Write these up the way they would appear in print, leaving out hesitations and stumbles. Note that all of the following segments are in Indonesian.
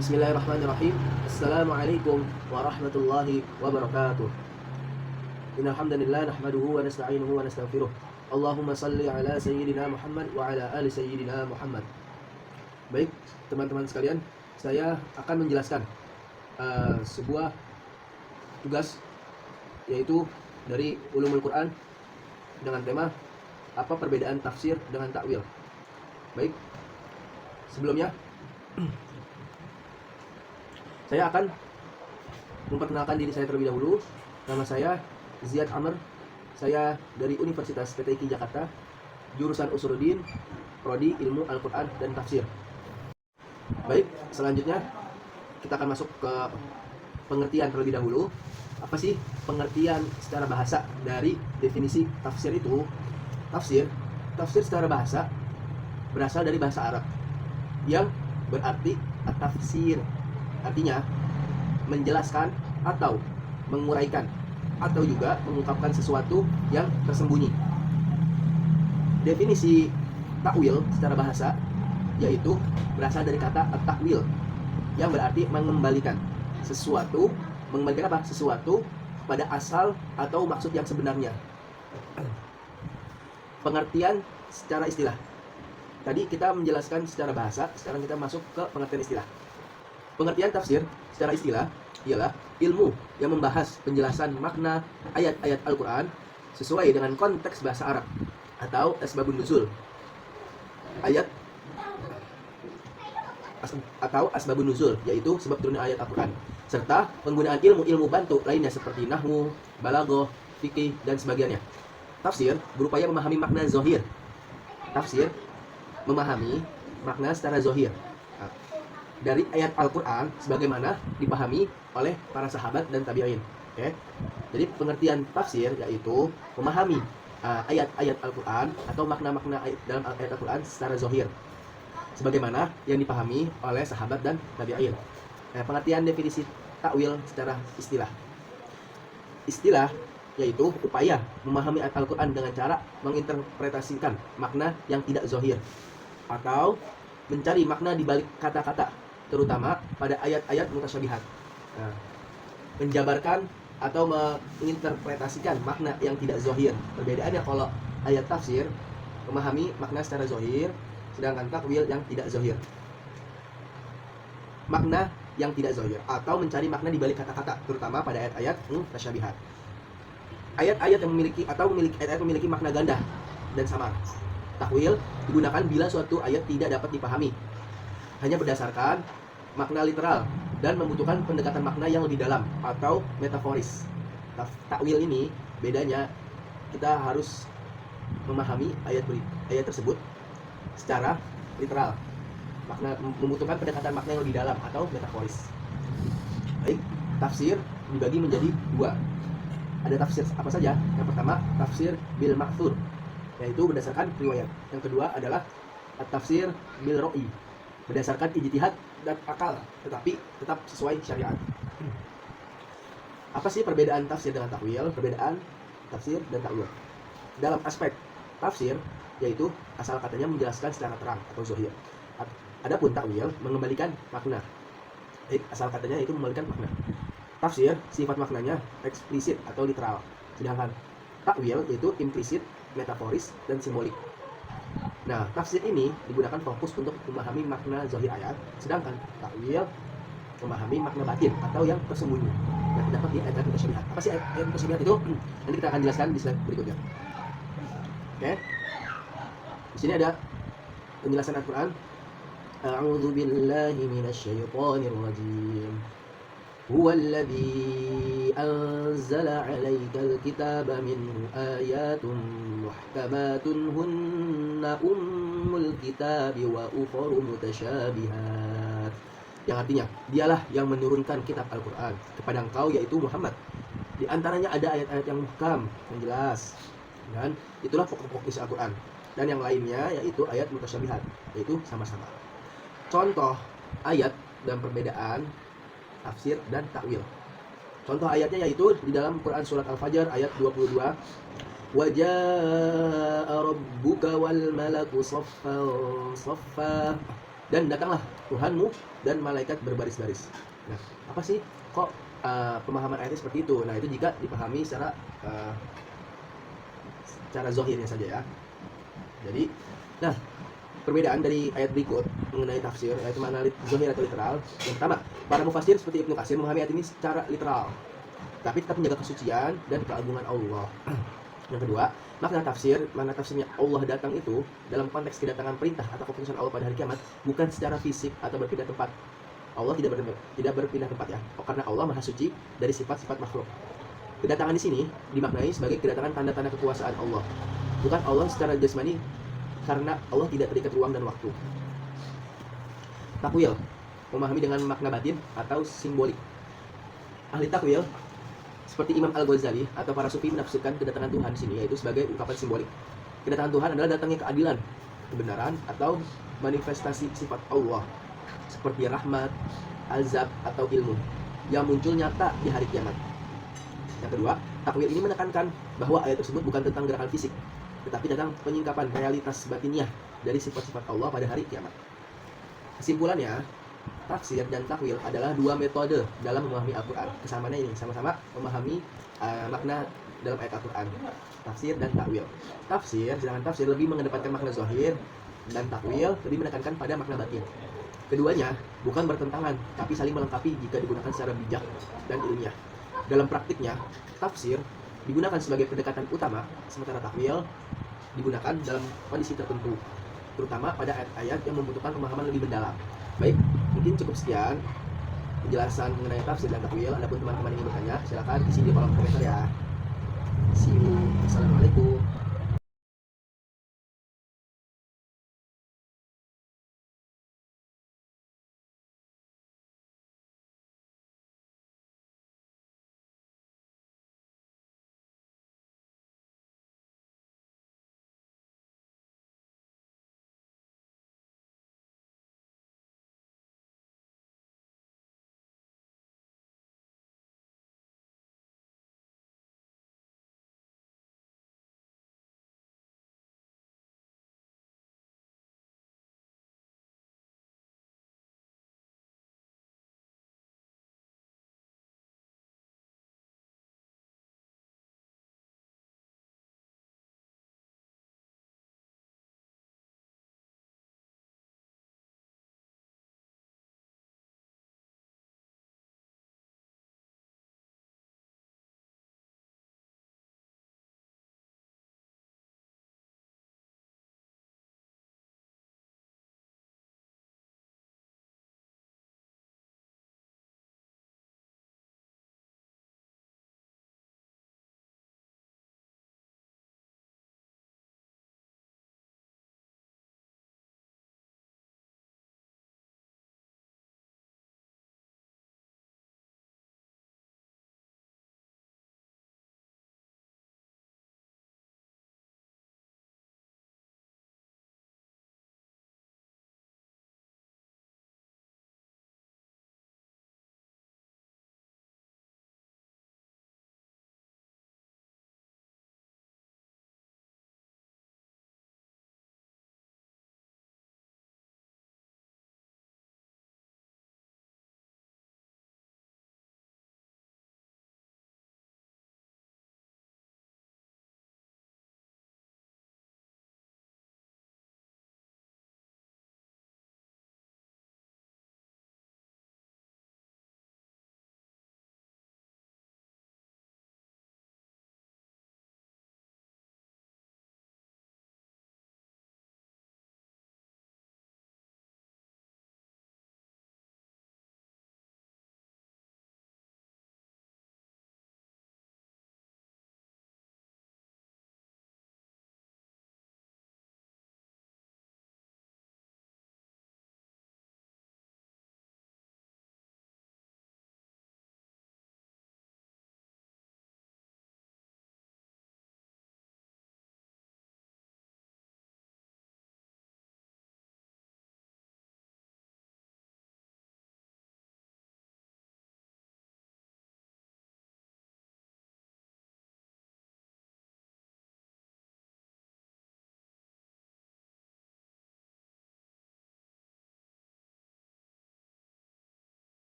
Bismillahirrahmanirrahim. Assalamualaikum warahmatullahi wabarakatuh. Innal hamdalillah nahmaduhu wa nasta'inuhu wa nastaghfiruh. Allahumma shalli ala sayyidina Muhammad wa ala ali sayyidina Muhammad. Baik, teman-teman sekalian, saya akan menjelaskan sebuah tugas, yaitu dari Ulumul Quran dengan tema apa perbedaan tafsir dengan takwil. Baik, sebelumnya saya akan memperkenalkan diri saya terlebih dahulu. Nama saya Ziyad Amr. Saya dari Universitas PTIQ Jakarta, jurusan Usuluddin, prodi Ilmu Al-Quran dan Tafsir. Baik, selanjutnya kita akan masuk ke pengertian terlebih dahulu. Apa sih pengertian secara bahasa dari definisi tafsir itu? Tafsir secara bahasa berasal dari bahasa Arab yang berarti at-tafsir. Artinya menjelaskan atau menguraikan atau juga mengungkapkan sesuatu yang tersembunyi. Definisi takwil secara bahasa yaitu berasal dari kata at-takwil yang berarti mengembalikan sesuatu. Mengembalikan apa? Sesuatu pada asal atau maksud yang sebenarnya. Pengertian secara istilah. Tadi kita menjelaskan secara bahasa, sekarang kita masuk ke pengertian istilah. Pengertian tafsir secara istilah ialah ilmu yang membahas penjelasan makna ayat-ayat Al-Quran sesuai dengan konteks bahasa Arab atau asbabun nuzul ayat atau asbabun nuzul, yaitu sebab turunnya ayat Al-Quran, serta penggunaan ilmu-ilmu bantu lainnya seperti nahwu, balaghah, fikih, dan sebagainya. Tafsir berupaya memahami makna zahir. Tafsir memahami makna secara zahir dari ayat Al-Quran sebagaimana dipahami oleh para sahabat dan tabi'in. Oke. Jadi pengertian tafsir yaitu memahami ayat-ayat Al-Quran atau makna-makna dalam ayat Al-Quran secara zahir sebagaimana yang dipahami oleh sahabat dan tabi'in. Pengertian definisi takwil secara istilah. Istilah yaitu upaya memahami ayat Al-Quran dengan cara menginterpretasikan makna yang tidak zahir atau mencari makna di balik kata-kata, terutama pada ayat-ayat mutasyabihat. Menjabarkan atau menginterpretasikan makna yang tidak zahir. Perbedaannya kalau ayat tafsir memahami makna secara zahir, sedangkan takwil yang tidak zahir. Makna yang tidak zahir atau mencari makna di balik kata-kata, terutama pada ayat-ayat mutasyabihat. Ayat-ayat yang memiliki ayat-ayat memiliki makna ganda dan samar. Takwil digunakan bila suatu ayat tidak dapat dipahami hanya berdasarkan makna literal dan membutuhkan pendekatan makna yang lebih dalam atau metaforis. Takwil ini bedanya, kita harus memahami ayat tersebut secara literal, membutuhkan pendekatan makna yang lebih dalam atau metaforis. Baik, tafsir dibagi menjadi dua. Ada tafsir apa saja? Yang pertama, tafsir bil ma'thur, yaitu berdasarkan riwayat. Yang kedua adalah at-tafsir bil ra'i, berdasarkan ijtihad dan akal, tetapi tetap sesuai syariat. Apa sih perbedaan tafsir dengan takwil? Perbedaan tafsir dan takwil dalam aspek tafsir yaitu asal katanya menjelaskan secara terang atau zahir. Adapun takwil mengembalikan makna. Asal katanya itu mengembalikan makna. Tafsir sifat maknanya eksplisit atau literal, sedangkan takwil itu implisit, metaforis, dan simbolik. Nah, tafsir ini digunakan fokus untuk memahami makna zahir ayat, sedangkan takwil memahami makna batin atau yang tersembunyi yang terdapat di ayat mutasyabihat. Apa sih ayat mutasyabihat itu? Nanti kita akan jelaskan di slide berikutnya. Oke. Di sini ada penjelasan Al-Quran. A'udzu billahi minasyaitonir rajim. Huwallazi anzala 'alaikal kitaba minhu ayatun muhkamatun hunna ummul kitabi wa ukharu mutasyabihat. Yang artinya, dialah yang menurunkan kitab Al-Quran kepada engkau, yaitu Muhammad. Di antaranya ada ayat-ayat yang muhkam, yang jelas, dan itulah pokok-pokok isi Al-Quran. Dan yang lainnya yaitu ayat mutasyabihat, yaitu sama-sama. Contoh ayat dan perbedaan tafsir dan takwil. Contoh ayatnya yaitu di dalam Quran surat Al-Fajr ayat 22. Wa jaa'a rabbuka wal malaku saffan saffa. Dan datanglah Tuhanmu dan malaikat berbaris-baris. Nah, apa sih kok pemahaman ayatnya seperti itu? Nah, itu jika dipahami secara zohirnya saja ya. Jadi, nah, perbedaan dari ayat berikut mengenai tafsir, yaitu mana zohir atau literal. Yang pertama, para mufassir seperti Ibnu Katsir memahami ayat ini secara literal, tapi tetap menjaga kesucian dan keagungan Allah. Yang kedua, makna tafsir, mana tafsirnya Allah datang itu dalam konteks kedatangan perintah atau keputusan Allah pada hari kiamat, bukan secara fisik atau berpindah tempat. Allah tidak berpindah tempat ya, karena Allah maha suci dari sifat-sifat makhluk. Kedatangan di sini dimaknai sebagai kedatangan tanda-tanda kekuasaan Allah, bukan Allah secara jasmani, karena Allah tidak terikat ruang dan waktu. Takwil, memahami dengan makna batin atau simbolik. Ahli takwil seperti Imam Al-Ghazali atau para sufi menafsirkan kedatangan Tuhan di sini yaitu sebagai ungkapan simbolik. Kedatangan Tuhan adalah datangnya keadilan, kebenaran, atau manifestasi sifat Allah seperti rahmat, azab, atau ilmu yang muncul nyata di hari kiamat. Yang kedua, takwil ini menekankan bahwa ayat tersebut bukan tentang gerakan fisik, tetapi tentang penyingkapan realitas batiniah dari sifat-sifat Allah pada hari kiamat. Kesimpulannya, tafsir dan takwil adalah dua metode dalam memahami Al-Quran. Kesamaannya ini sama-sama memahami makna dalam ayat Al-Quran, tafsir dan takwil. Sedangkan tafsir lebih mengedepankan makna zahir dan takwil lebih menekankan pada makna batin. Keduanya bukan bertentangan, tapi saling melengkapi jika digunakan secara bijak dan ilmiah. Dalam praktiknya, tafsir digunakan sebagai pendekatan utama, sementara takwil digunakan dalam kondisi tertentu, terutama pada ayat-ayat yang membutuhkan pemahaman lebih mendalam. Baik, mungkin cukup sekian penjelasan mengenai tafsir dan takwil. Adapun teman-teman ingin bertanya, silakan isi di kolom komentar ya. See you. Assalamualaikum.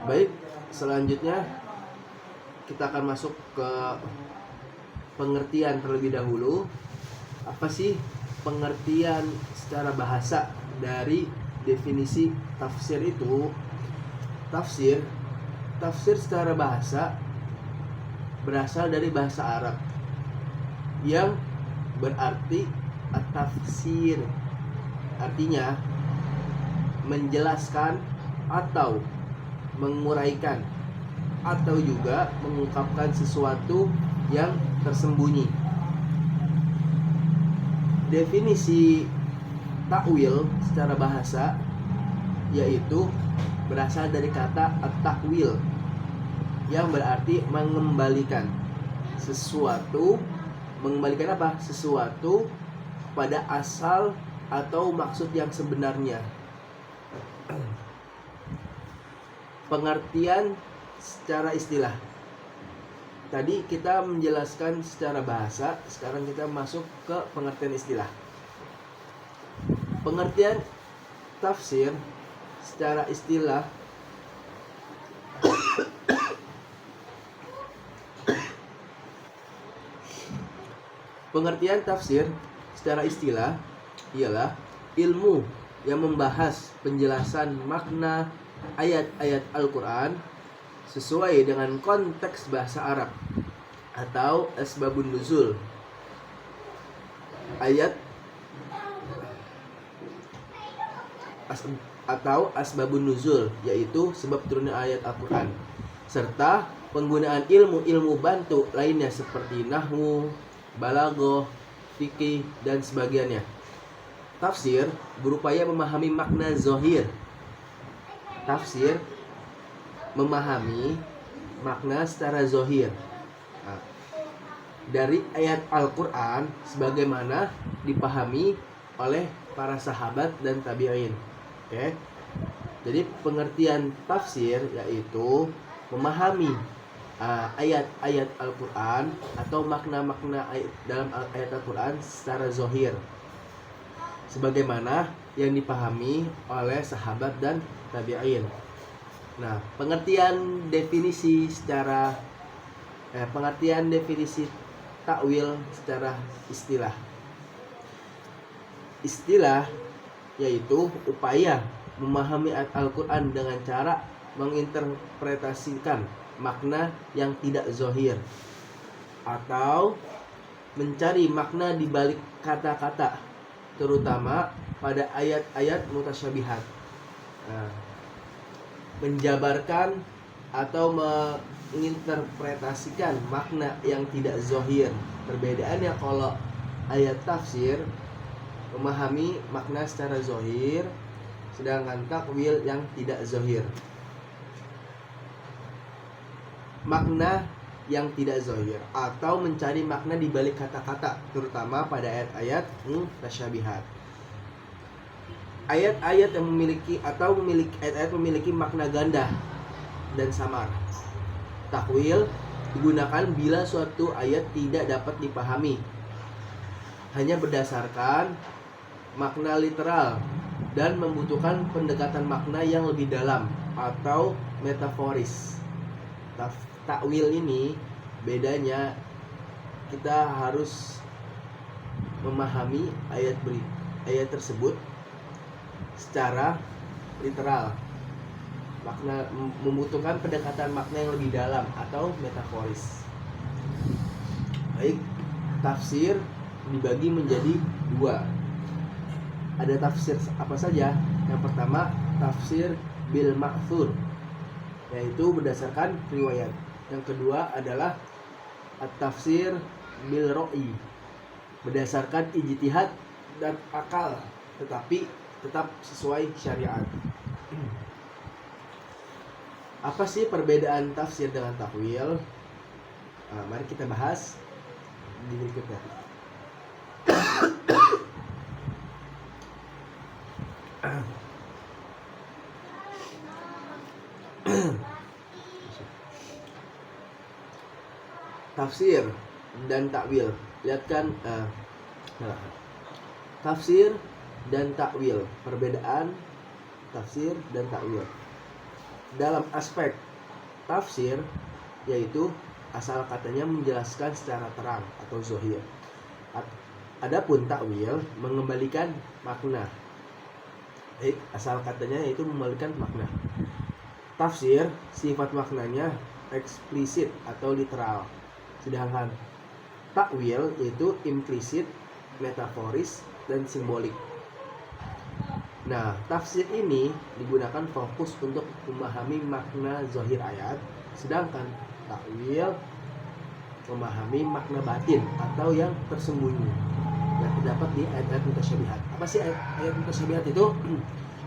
Baik, selanjutnya kita akan masuk ke pengertian terlebih dahulu. Apa sih pengertian secara bahasa dari definisi tafsir itu? Tafsir secara bahasa berasal dari bahasa Arab yang berarti at-tafsir. Artinya menjelaskan atau menguraikan atau juga mengungkapkan sesuatu yang tersembunyi. Definisi takwil secara bahasa yaitu berasal dari kata at-takwil yang berarti mengembalikan sesuatu. Mengembalikan apa? Sesuatu pada asal atau maksud yang sebenarnya. Pengertian secara istilah. Tadi kita menjelaskan secara bahasa, sekarang kita masuk ke pengertian istilah. Pengertian tafsir secara istilah pengertian tafsir secara istilah ialah ilmu yang membahas penjelasan makna ayat-ayat Al-Quran sesuai dengan konteks bahasa Arab atau asbabun nuzul ayat atau asbabun nuzul, yaitu sebab turunnya ayat Al-Quran, serta penggunaan ilmu-ilmu bantu lainnya seperti nahwu, balaghah, fikih, dan sebagainya. Tafsir berupaya memahami makna zahir. Tafsir memahami makna secara zahir dari ayat Al-Quran sebagaimana dipahami oleh para sahabat dan tabi'in. Oke. Jadi pengertian tafsir yaitu memahami ayat-ayat Al-Quran atau makna-makna dalam ayat Al-Quran secara zahir sebagaimana yang dipahami oleh sahabat dan tabi'in. Nah, pengertian definisi takwil secara istilah. Istilah yaitu upaya memahami ayat Al-Quran dengan cara menginterpretasikan makna yang tidak zahir atau mencari makna di balik kata-kata, terutama pada ayat-ayat mutasyabihat. Menjabarkan atau menginterpretasikan makna yang tidak zahir. Perbedaannya kalau ayat tafsir memahami makna secara zahir, sedangkan takwil yang tidak zahir. Makna yang tidak zahir atau mencari makna di balik kata-kata, terutama pada ayat-ayat mutasyabihat. Ayat-ayat yang memiliki ayat-ayat memiliki makna ganda dan samar. Takwil digunakan bila suatu ayat tidak dapat dipahami hanya berdasarkan makna literal dan membutuhkan pendekatan makna yang lebih dalam atau metaforis. Takwil ini bedanya kita harus memahami ayat tersebut secara literal, makna membutuhkan pendekatan makna yang lebih dalam atau metaforis. Baik, tafsir dibagi menjadi dua. Ada tafsir apa saja? Yang pertama, tafsir bil ma'thur, yaitu berdasarkan riwayat. Yang kedua adalah at-tafsir bil ra'i, berdasarkan ijtihad dan akal, tetapi tetap sesuai syariat. Apa sih perbedaan tafsir dengan takwil? Mari kita bahas di berikutnya. Tafsir dan takwil. Lihatkan tafsir dan takwil. Perbedaan tafsir dan takwil. dalam aspek tafsir, yaitu asal katanya menjelaskan secara terang atau zohir. Adapun takwil mengembalikan makna. Asal katanya yaitu mengembalikan makna. Tafsir sifat maknanya eksplisit atau literal. Sedangkan takwil yaitu implisit, metaforis, dan simbolik. Nah, tafsir ini digunakan fokus untuk memahami makna zahir ayat, sedangkan takwil memahami makna batin atau yang tersembunyi yang terdapat di ayat-ayat mutasyabihat. Apa sih ayat mutasyabihat itu?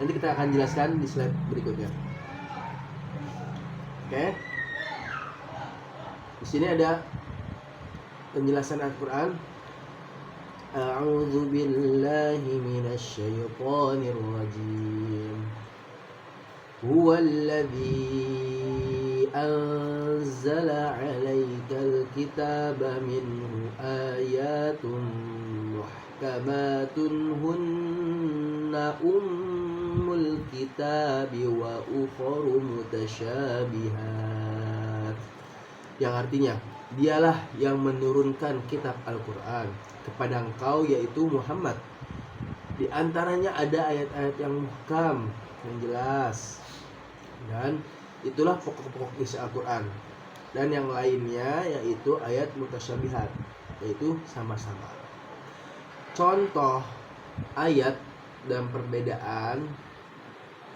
Nanti kita akan jelaskan di slide berikutnya. Oke. Di sini ada penjelasan Al-Qur'an. A'udzu billahi minasy syaithanir rajim. Huwallazi anzala 'alaikal kitaba minhu ayatun muhkamatun hunna ummul kitabi wa ukharu mutasyabihat. Yang artinya, dialah yang menurunkan kitab Al-Quran kepada engkau, yaitu Muhammad. Di antaranya ada ayat-ayat yang muhkam, yang jelas, dan itulah pokok-pokok isi Al-Quran. Dan yang lainnya yaitu ayat mutasyabihat, yaitu sama-sama. Contoh ayat dan perbedaan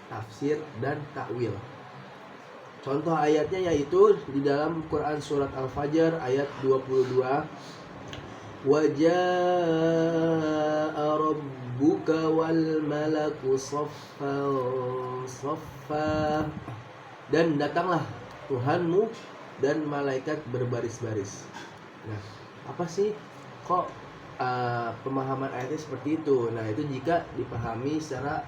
tafsir dan takwil. Contoh ayatnya yaitu di dalam Quran surat Al-Fajr ayat 22. Wa jaa'a rabbuka wal malaku saffan saffa. Dan datanglah Tuhanmu dan malaikat berbaris-baris. Nah, apa sih kok pemahaman ayatnya seperti itu? Nah, itu jika dipahami secara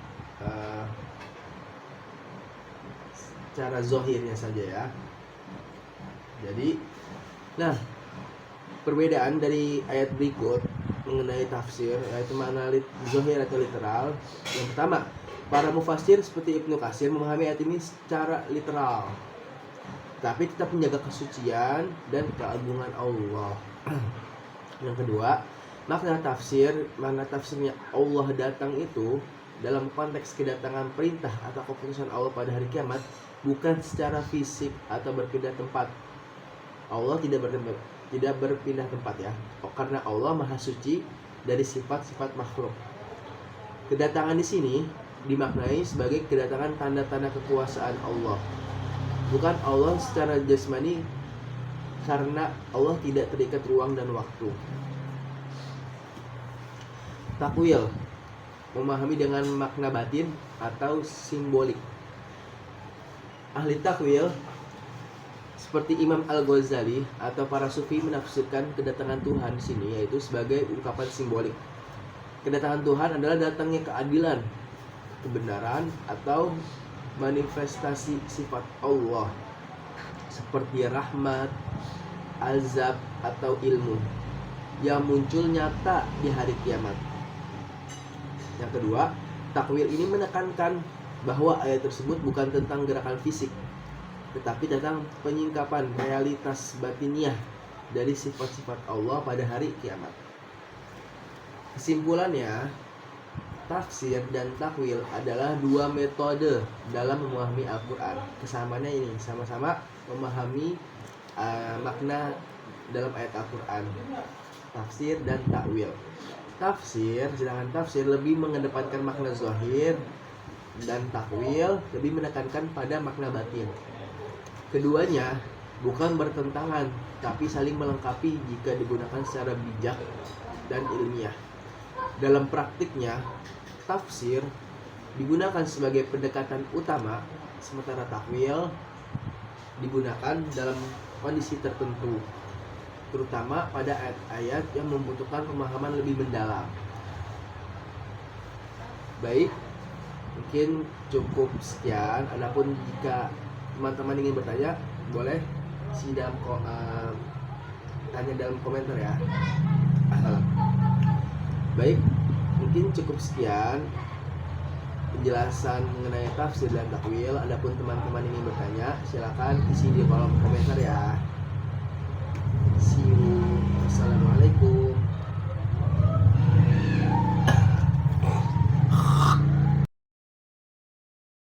zohirnya saja ya. Jadi, nah, perbedaan dari ayat berikut mengenai tafsir, yaitu makna zohir atau literal. Yang pertama, para mufassir seperti Ibnu Katsir memahami ayat ini secara literal, tapi tetap menjaga kesucian dan keagungan Allah. Yang kedua, makna tafsirnya Allah datang itu dalam konteks kedatangan perintah atau keputusan Allah pada hari kiamat, bukan secara fisik atau berpindah tempat. Allah tidak berpindah tempat ya, karena Allah maha suci dari sifat-sifat makhluk. Kedatangan di sini dimaknai sebagai kedatangan tanda-tanda kekuasaan Allah, bukan Allah secara jasmani, karena Allah tidak terikat ruang dan waktu. Takwil memahami dengan makna batin atau simbolik. Ahli takwil seperti Imam Al-Ghazali atau para sufi menafsirkan kedatangan Tuhan di sini yaitu sebagai ungkapan simbolik. Kedatangan Tuhan adalah datangnya keadilan, kebenaran, atau manifestasi sifat Allah seperti rahmat, azab, atau ilmu yang muncul nyata di hari kiamat. Yang kedua, takwil ini menekankan bahwa ayat tersebut bukan tentang gerakan fisik, tetapi tentang penyingkapan realitas batiniah dari sifat-sifat Allah pada hari kiamat. Kesimpulannya, tafsir dan takwil adalah dua metode dalam memahami Al-Quran. Kesamaannya ini, sama-sama memahami makna dalam ayat Al-Quran. Tafsir dan takwil. Sedangkan tafsir lebih mengedepankan makna zahir, dan takwil lebih menekankan pada makna batin. Keduanya bukan bertentangan, tapi saling melengkapi jika digunakan secara bijak dan ilmiah. Dalam praktiknya, tafsir digunakan sebagai pendekatan utama, sementara takwil digunakan dalam kondisi tertentu, terutama pada ayat-ayat yang membutuhkan pemahaman lebih mendalam. Baik, mungkin cukup sekian. Adapun jika teman-teman ingin bertanya, boleh tanya dalam komentar ya. Baik, mungkin cukup sekian. penjelasan mengenai tafsir dan takwil. Adapun teman-teman ini bertanya, silakan isi di kolom komentar ya.